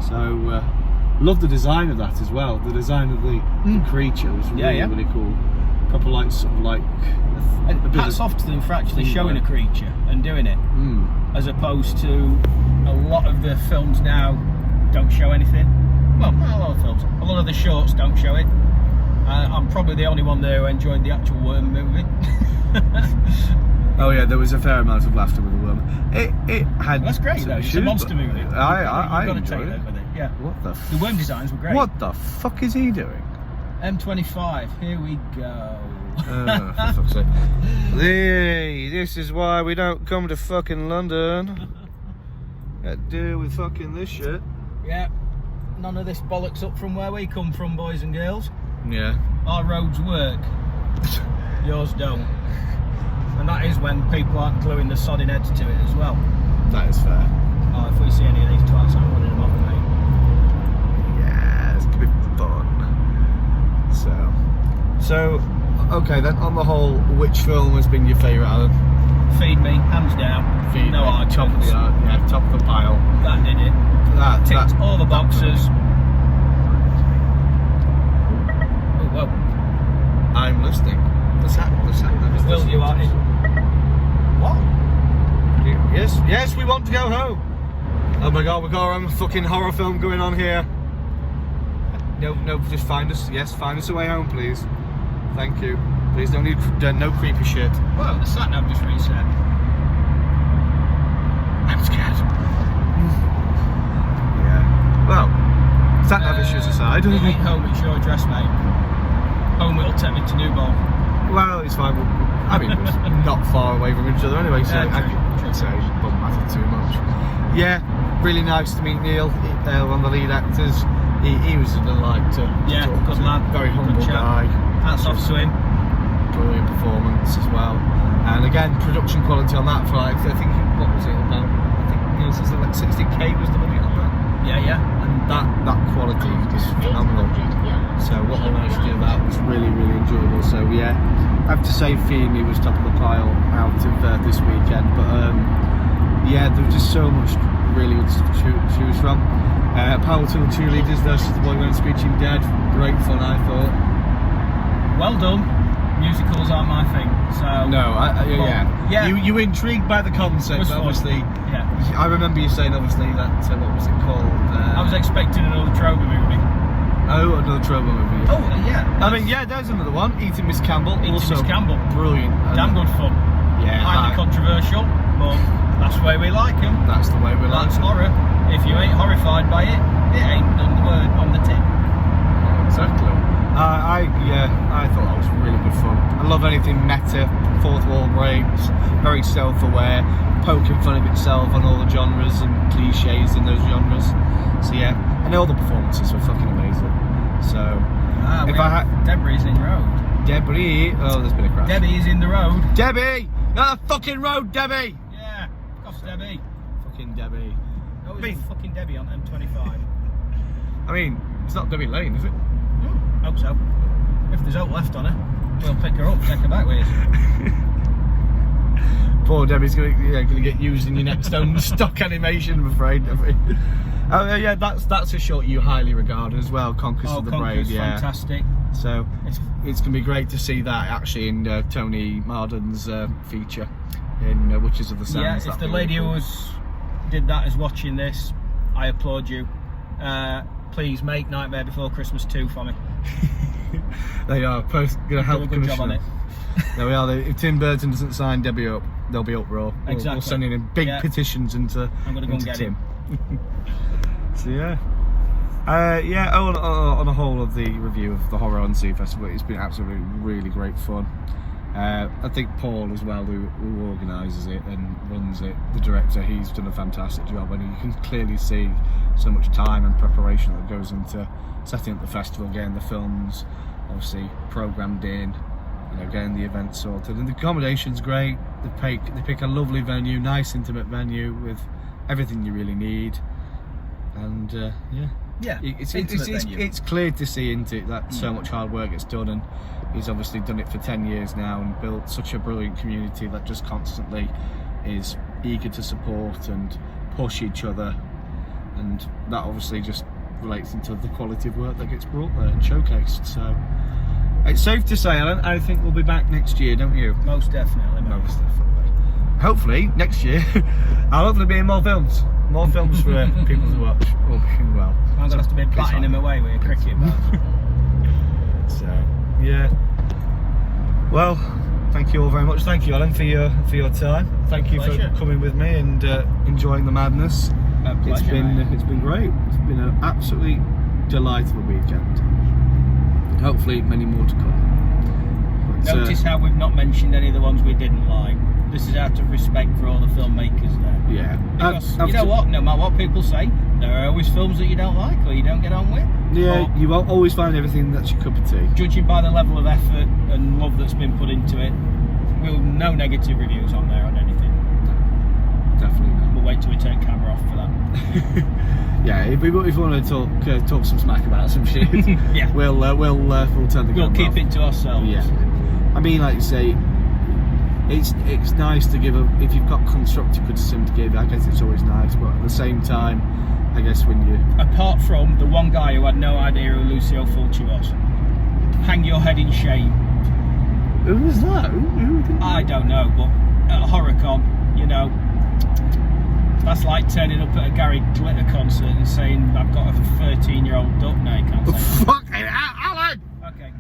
Speaker 1: So loved the design of that as well. The design of the creature was really cool. Proper
Speaker 2: And hats off to them for actually showing a creature and doing it, as opposed to a lot of the films now don't show anything. Well, not a lot of films. A lot of the shorts don't show it. I'm probably the only one there who enjoyed the actual worm movie.
Speaker 1: Oh yeah, there was a fair amount of laughter with the worm. It had.
Speaker 2: That's great though. It's a monster movie.
Speaker 1: I
Speaker 2: You've got to
Speaker 1: enjoyed
Speaker 2: take
Speaker 1: it.
Speaker 2: that with it. Yeah.
Speaker 1: What the?
Speaker 2: The worm designs were great.
Speaker 1: What the fuck is he doing?
Speaker 2: M25. Here we go.
Speaker 1: Oh, for fuck's sake. Hey, this is why we don't come to fucking London. Got to deal with fucking this shit.
Speaker 2: Yeah. None of this bollocks up from where we come from, boys and girls.
Speaker 1: Yeah.
Speaker 2: Our roads work. Yours don't. And that is when people aren't gluing the sodding heads to it as well.
Speaker 1: That is fair.
Speaker 2: Oh, if we see any of these twats, I'm running them off, mate.
Speaker 1: Yeah, it's gonna be fun. So, okay then, on the whole, which film has been your favourite, Alan?
Speaker 2: Feed Me, hands down.
Speaker 1: Feed
Speaker 2: no
Speaker 1: Me,
Speaker 2: arguments.
Speaker 1: top of the yeah, top of the pile.
Speaker 2: That did it.
Speaker 1: That
Speaker 2: Ticked all the boxes. Oh, whoa.
Speaker 1: I'm listening. What's that?
Speaker 2: Will, you are in. What?
Speaker 1: Yes, we want to go home. Oh my god, we've got our own fucking horror film going on here. No, just find us. Yes, find us a way home, please. Thank you. Please don't need no creepy shit.
Speaker 2: Whoa, the sat nav just reset.
Speaker 1: I'm scared. Yeah. Well, sat nav issues aside.
Speaker 2: It ain't home, it's your address, mate. Home will take me to Newbold.
Speaker 1: Well, it's fine. I mean, we're not far away from each other anyway, so
Speaker 2: Yeah,
Speaker 1: I could say it won't matter too much. Yeah, really nice to meet Neil, one of the lead actors. He was a delight to
Speaker 2: Yeah,
Speaker 1: talk
Speaker 2: good
Speaker 1: to.
Speaker 2: lad.
Speaker 1: Very
Speaker 2: Good
Speaker 1: humble
Speaker 2: chap.
Speaker 1: guy.
Speaker 2: Hats off to him.
Speaker 1: Brilliant performance as well. And again, production quality on that for like, I think, what was it about? I think Neil says like 60k was the budget on that.
Speaker 2: Yeah.
Speaker 1: And that quality is phenomenal. So what they managed to do that was really, really enjoyable. So yeah, I have to say Feed Me was top of the pile out of this weekend. But yeah, there was just so much really good to choose from. Power to the Cheerleaders versus the Boy Went Screeching Dead. Great fun, I thought.
Speaker 2: Well done. Musicals aren't my thing, so...
Speaker 1: No,
Speaker 2: yeah.
Speaker 1: You were intrigued by the concept,
Speaker 2: Was fun.
Speaker 1: obviously.
Speaker 2: Yeah.
Speaker 1: I remember you saying, obviously, that, what was it called?
Speaker 2: I was expecting another Trover movie.
Speaker 1: Oh, another Trouble movie.
Speaker 2: Oh, yeah.
Speaker 1: I mean, yeah, there's another one. Eating Miss Campbell.
Speaker 2: Eating
Speaker 1: also
Speaker 2: Miss Campbell.
Speaker 1: Brilliant.
Speaker 2: Damn good fun.
Speaker 1: Yeah.
Speaker 2: Highly controversial, but that's the way we like them.
Speaker 1: That's the way we like
Speaker 2: That's
Speaker 1: it.
Speaker 2: horror. If you ain't horrified by it, it ain't done the word on the tin.
Speaker 1: Exactly. I thought that was really good fun. I love anything meta, fourth wall breaks, very self-aware, poking fun of itself on all the genres and cliches in those genres. So yeah, and all the performances were fucking amazing. So if I had
Speaker 2: Deborah's in the road.
Speaker 1: Debbie, oh, there's been a crash.
Speaker 2: Debbie is in the road.
Speaker 1: Debbie, not the fucking road, Debbie.
Speaker 2: Yeah, cost Debbie.
Speaker 1: Fucking Debbie.
Speaker 2: No, it's fucking Debbie on M25.
Speaker 1: I mean, it's not Debbie Lane, is it?
Speaker 2: Hope so. If there's hope left on her, we'll pick her up, take her back with us.
Speaker 1: Poor Debbie's gonna get used in your next own stock animation, I'm afraid. Oh yeah, that's a shot you highly regard as well, Conquest of the Brave. Yeah,
Speaker 2: fantastic.
Speaker 1: So it's gonna be great to see that actually in Tony Marden's feature in Witches of the Sands.
Speaker 2: Yeah, if the lady who did that is watching this, I applaud you. Please make Nightmare Before Christmas 2 for me.
Speaker 1: They are gonna help.
Speaker 2: Do a good job on it.
Speaker 1: There we are. If Tim Burton doesn't sign Debbie up, there'll be uproar.
Speaker 2: Exactly.
Speaker 1: We'll send in big petitions into
Speaker 2: I'm gonna go and get
Speaker 1: Tim.
Speaker 2: him.
Speaker 1: So yeah. On the whole of the review of the Horror-on-Sea Festival, it's been absolutely really great fun. I think Paul as well, who organises it and runs it, the director, he's done a fantastic job, and you can clearly see so much time and preparation that goes into setting up the festival, getting the films obviously programmed in, getting the event sorted, and the accommodation's great. They pick a lovely venue, nice intimate venue with everything you really need, and it's clear to see into it that so much hard work gets done, and he's obviously done it for 10 years now and built such a brilliant community that just constantly is eager to support and push each other, and that obviously just relates into the quality of work that gets brought there and showcased. So it's safe to say, Alan, I think we'll be back next year, don't you?
Speaker 2: Most definitely.
Speaker 1: Most definitely. Hopefully next year I'll hopefully be in more films for people to watch. Well,
Speaker 2: I'm gonna have to be batting him away with a cricket bat.
Speaker 1: So yeah. Well, thank you all very much. Thank you, Alan, for your time. Thank you for coming with me and enjoying the madness. it's been great. It's been an absolutely delightful weekend. Hopefully many more to come. But,
Speaker 2: Notice how we've not mentioned any of the ones we didn't like. This is out of respect for all the filmmakers there.
Speaker 1: yeah.
Speaker 2: Because you know what? No matter what people say, there are always films that you don't like or you don't get on with.
Speaker 1: Yeah,
Speaker 2: Or,
Speaker 1: you won't always find everything that's your cup of tea.
Speaker 2: judging by the level of effort and love that's been put into it, no negative reviews on there on anything.
Speaker 1: Definitely not.
Speaker 2: We'll wait till we turn camera off for that.
Speaker 1: Yeah, if we want to talk some smack about some shit,
Speaker 2: Yeah.
Speaker 1: we'll turn the camera
Speaker 2: We'll keep
Speaker 1: off.
Speaker 2: it to ourselves.
Speaker 1: Yeah, I mean, like you say, it's nice to give if you've got constructive criticism to give. I guess it's always nice, but at the same time, I guess when you
Speaker 2: Apart from the one guy who had no idea who Lucio Fulci was, hang your head in shame.
Speaker 1: who was that? Who did
Speaker 2: I don't know, but at HorrorCon, you know, that's like turning up at a Gary Glitter concert and saying I've got a 13-year-old duck. No, you can't say that.
Speaker 1: Fucking Alan!
Speaker 2: Okay,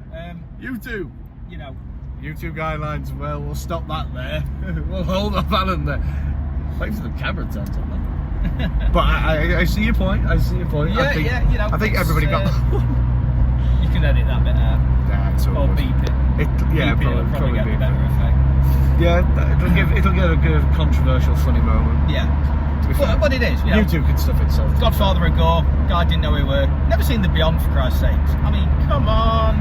Speaker 1: YouTube.
Speaker 2: you know,
Speaker 1: YouTube guidelines. Well, we'll stop that there. We'll hold off Alan there. Thanks for the camera turns on that. But I see your point. I see your point.
Speaker 2: Yeah,
Speaker 1: I think,
Speaker 2: yeah, you know,
Speaker 1: I think
Speaker 2: it's,
Speaker 1: everybody got that one.
Speaker 2: you can edit that bit out
Speaker 1: Yeah, it's all
Speaker 2: or
Speaker 1: good.
Speaker 2: beep it.
Speaker 1: Yeah,
Speaker 2: Beep it, it'll probably get
Speaker 1: beep
Speaker 2: a
Speaker 1: it.
Speaker 2: better effect.
Speaker 1: Yeah, it'll get a good controversial, funny moment.
Speaker 2: Yeah,
Speaker 1: To be fair.
Speaker 2: but it is. You know,
Speaker 1: YouTube can stuff itself.
Speaker 2: Godfather of Gore. Guy didn't know who we were. Never seen The Beyond, for Christ's sakes. I mean, come on.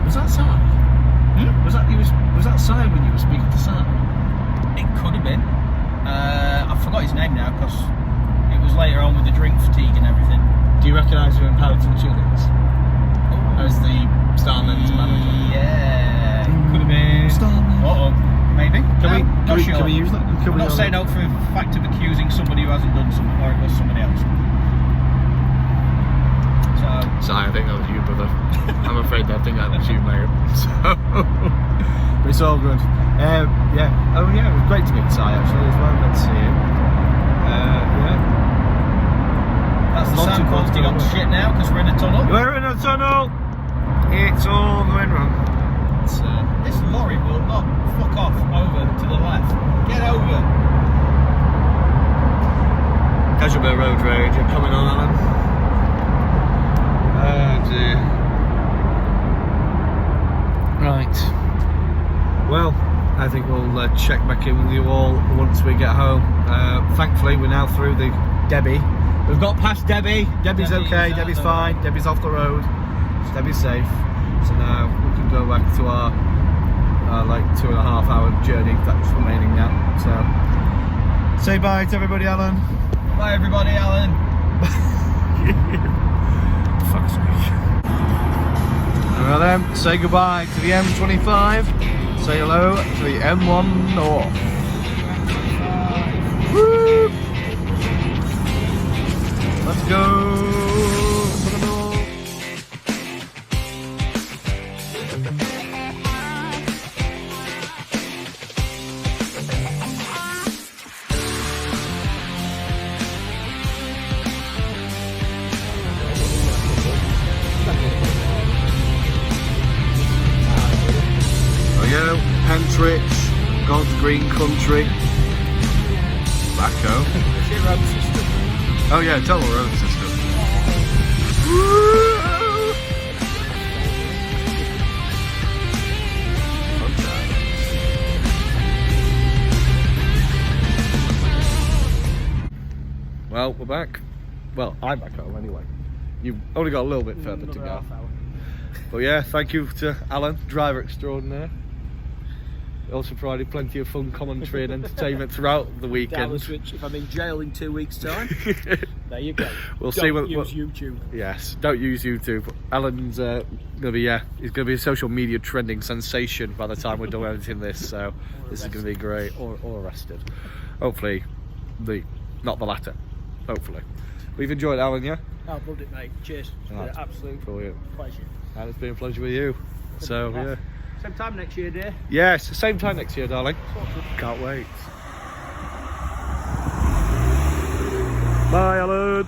Speaker 1: Was that Sam? Was that Sam when you were speaking to Sam?
Speaker 2: It could have been. I forgot his name now because it was later on with the drink fatigue and everything.
Speaker 1: Do you recognise him in Paddington Tunings? As the Starman's manager?
Speaker 2: Yeah, could have been.
Speaker 1: Starman.
Speaker 2: Maybe.
Speaker 1: Can we use that?
Speaker 2: I'm not saying out for the fact of accusing somebody who hasn't done something, or it was somebody else.
Speaker 1: Sorry, I think that was you, brother. I'm afraid I think that was you, mate. So, but it's all good. Yeah. Oh yeah, it was great to meet Si actually as well. Good to see him. Yeah.
Speaker 2: That's the
Speaker 1: Lots
Speaker 2: sound
Speaker 1: of
Speaker 2: quality
Speaker 1: good
Speaker 2: got
Speaker 1: stuff.
Speaker 2: shit now because we're in a tunnel.
Speaker 1: We're in a tunnel. It's all going wrong. It's,
Speaker 2: This lorry will not fuck off over to the left. Get over.
Speaker 1: casual bit of road rage coming on, Alan. Oh dear. Right. Well, I think we'll check back in with you all once we get home. Thankfully, we're now through the Debbie. We've got past Debbie. Debbie's okay. Debbie's fine. Debbie's off the road. Debbie's safe. So now we can go back to our like 2.5 hour journey that's remaining now. So say bye to everybody, Alan.
Speaker 2: Bye everybody, Alan.
Speaker 1: Fuck's sake. Well then, say goodbye to the M25. Say hello to the M1 North. Woo! Let's go to the north. Pentrich, God's Green Country, Tobacco.
Speaker 2: Road system.
Speaker 1: Oh yeah, total road system. Well, we're back. Well, I'm back home anyway. You've only got a little bit further to go. But yeah, thank you to Alan, driver extraordinaire. Also provided plenty of fun commentary and entertainment throughout the weekend.
Speaker 2: Which, if I'm in jail in 2 weeks' time, there you go.
Speaker 1: We'll
Speaker 2: Don't
Speaker 1: see what
Speaker 2: use YouTube.
Speaker 1: Yes, don't use YouTube. Alan's gonna be he's gonna be a social media trending sensation by the time we're done editing this. So this is gonna be great. Or arrested. Hopefully, not the latter. Hopefully, we've enjoyed it, Alan. Yeah.
Speaker 2: Oh, loved it, mate. Cheers.
Speaker 1: Right.
Speaker 2: Absolute
Speaker 1: Brilliant.
Speaker 2: pleasure.
Speaker 1: And it's been a pleasure with you. So yeah.
Speaker 2: Same time next year, dear.
Speaker 1: Yes, same time next year, darling. Can't wait. Bye, Alan.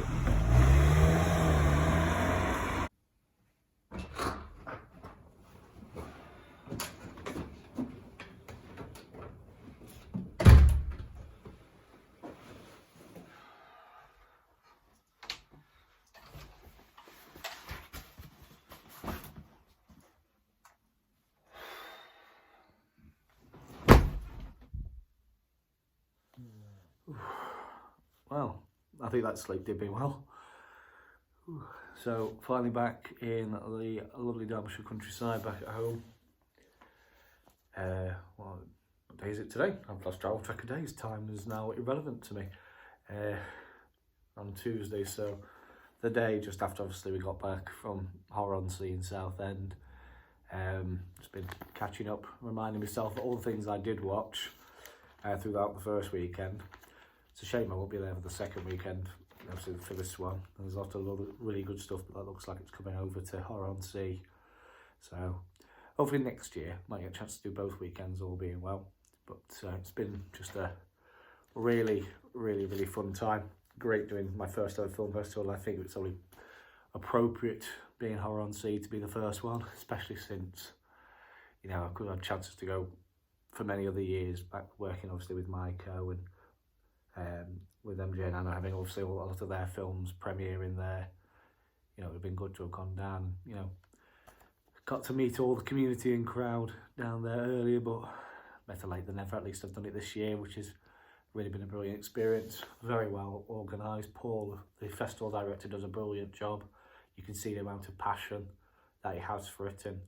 Speaker 1: I think that sleep did me well. So finally back in the lovely Derbyshire countryside, back at home. What day is it today? I've lost travel track of days. Time is now irrelevant to me. On Tuesday, so the day just after obviously we got back from Southend-On-Sea in Southend. Just been catching up, reminding myself of all the things I did watch throughout the first weekend. It's a shame I won't be there for the second weekend, obviously for this one. There's a lot of really good stuff, but that looks like it's coming over to Southend-On-Sea. So hopefully next year might get a chance to do both weekends, all being well. But it's been just a really fun time. Great doing my first ever film festival. I think it's only appropriate being Southend-On-Sea to be the first one, especially since, you know, I could have chances to go for many other years, back working obviously with Maiko and with MJ and Anna, having obviously a lot of their films premiering there. You know, it would have been good to have gone down, you know, got to meet all the community and crowd down there earlier, but better late than never. At least I've done it this year, which has really been a brilliant experience. Very well organised. Paul, the festival director, does a brilliant job. You can see the amount of passion that he has for it and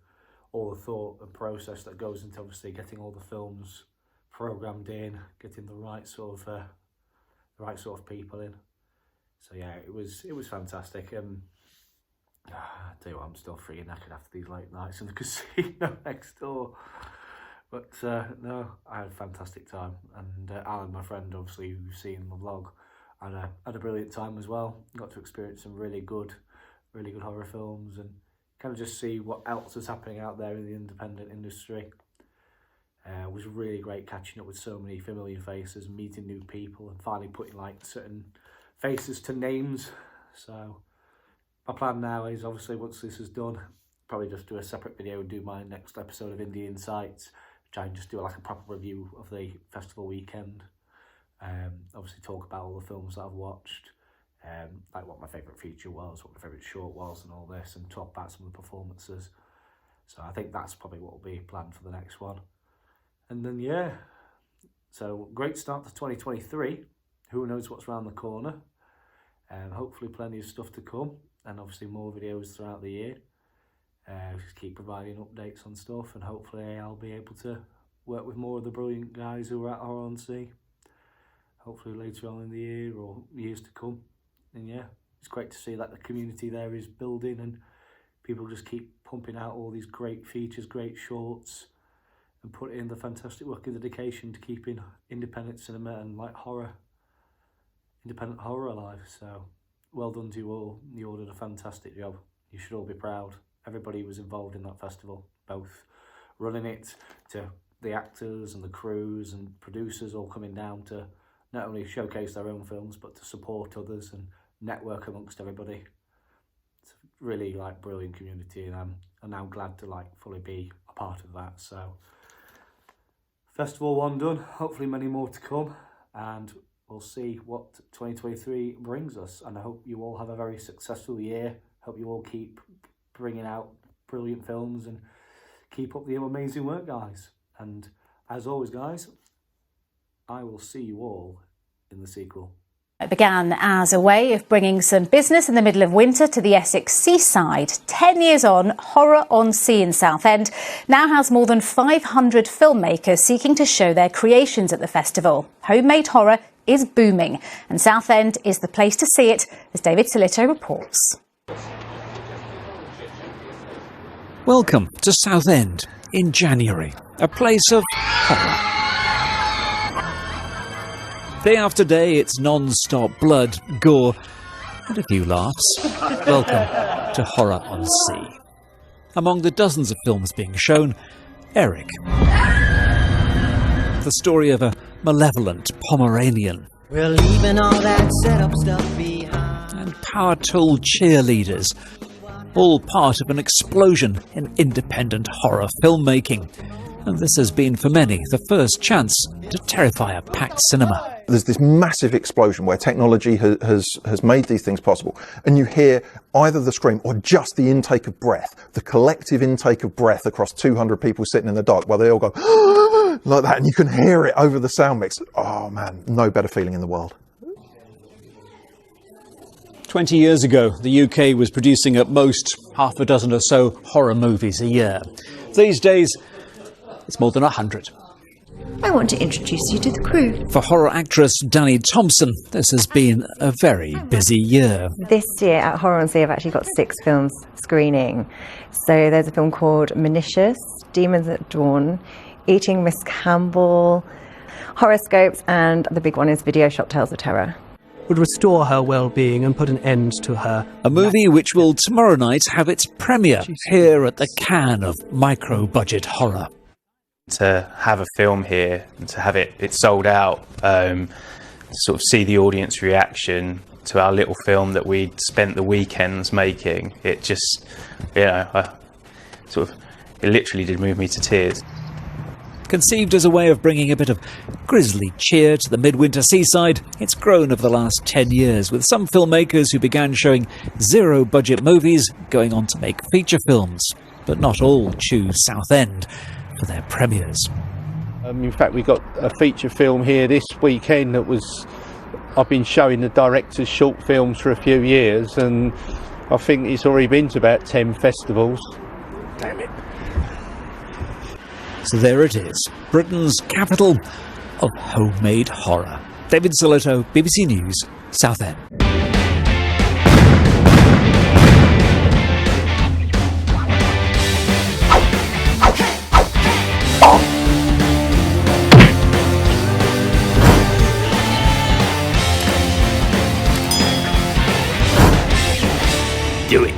Speaker 1: all the thought and process that goes into obviously getting all the films programmed in, getting the right sort of people in. So yeah, it was fantastic. I tell you what, I'm still freaking knackered after these late nights in the casino next door. But no, I had a fantastic time, and Alan, my friend, obviously, who's seen the vlog, had a brilliant time as well. Got to experience some really good horror films and kind of just see what else is happening out there in the independent industry. It was really great catching up with so many familiar faces, meeting new people, and finally putting like certain faces to names. So my plan now is obviously once this is done, probably just do a separate video and do my next episode of Indie Insights. Try and just do like a proper review of the festival weekend. Obviously talk about all the films that I've watched, like what my favourite feature was, what my favourite short was and all this, and talk about some of the performances. So I think that's probably what will be planned for the next one. And then yeah, so great start to 2023. Who knows what's around the corner. Hopefully plenty of stuff to come, and obviously more videos throughout the year. Just keep providing updates on stuff, and hopefully I'll be able to work with more of the brilliant guys who are at Southend-On-Sea, hopefully later on in the year or years to come. And yeah, it's great to see that the community there is building and people just keep pumping out all these great features, great shorts, and put in the fantastic work and dedication to keeping independent cinema and like independent horror alive. So well done to you all. You all did a fantastic job. You should all be proud. Everybody was involved in that festival, both running it, to the actors and the crews and producers all coming down to not only showcase their own films, but to support others and network amongst everybody. It's a really like brilliant community, and I'm now glad to like fully be a part of that. So festival one done, hopefully many more to come, and we'll see what 2023 brings us. And I hope you all have a very successful year. Hope you all keep bringing out brilliant films and keep up the amazing work, guys. And as always, guys, I will see you all in the sequel.
Speaker 7: It began as a way of bringing some business in the middle of winter to the Essex seaside. 10 years on, Southend-On-Sea in Southend now has more than 500 filmmakers seeking to show their creations at the festival. Homemade horror is booming, and Southend is the place to see it, as David Silito reports.
Speaker 9: Welcome to Southend in January, a place of horror. Day after day, it's non-stop blood, gore, and a few laughs. Welcome to Southend-On-Sea. Among the dozens of films being shown, Eric. The story of a malevolent Pomeranian.
Speaker 10: We're leaving all that set-up stuff behind.
Speaker 9: And power-tool cheerleaders. All part of an explosion in independent horror filmmaking. And this has been, for many, the first chance to terrify a packed cinema.
Speaker 11: There's this massive explosion where technology has made these things possible. And you hear either the scream or just the intake of breath, the collective intake of breath across 200 people sitting in the dark, while they all go like that, and you can hear it over the sound mix. Oh man, no better feeling in the world.
Speaker 9: 20 years ago, the UK was producing at most half a dozen or so horror movies a year. These days, it's more than 100.
Speaker 12: I want to introduce you to the crew.
Speaker 9: For horror actress Danny Thompson, this has been a very busy year.
Speaker 13: This year at Horror-on-Sea I've actually got 6 films screening. So there's a film called Malicious, Demons at Dawn, Eating Miss Campbell, Horoscopes, and the big one is Video Shop Tales of Terror.
Speaker 14: Would restore her well-being and put an end to her.
Speaker 9: A movie which will tomorrow night have its premiere here at the Cannes of micro-budget horror.
Speaker 15: To have a film here and to have it sold out, sort of see the audience reaction to our little film that we'd spent the weekends making, it just, it literally did move me to tears.
Speaker 9: Conceived as a way of bringing a bit of grisly cheer to the midwinter seaside, it's grown over the last 10 years, with some filmmakers who began showing zero-budget movies going on to make feature films. But not all choose Southend for their premieres.
Speaker 16: In fact, we got a feature film here this weekend that was... I've been showing the director's short films for a few years, and I think it's already been to about 10 festivals. Damn it.
Speaker 9: So there it is, Britain's capital of homemade horror. David Solito, BBC News, Southend. Do it.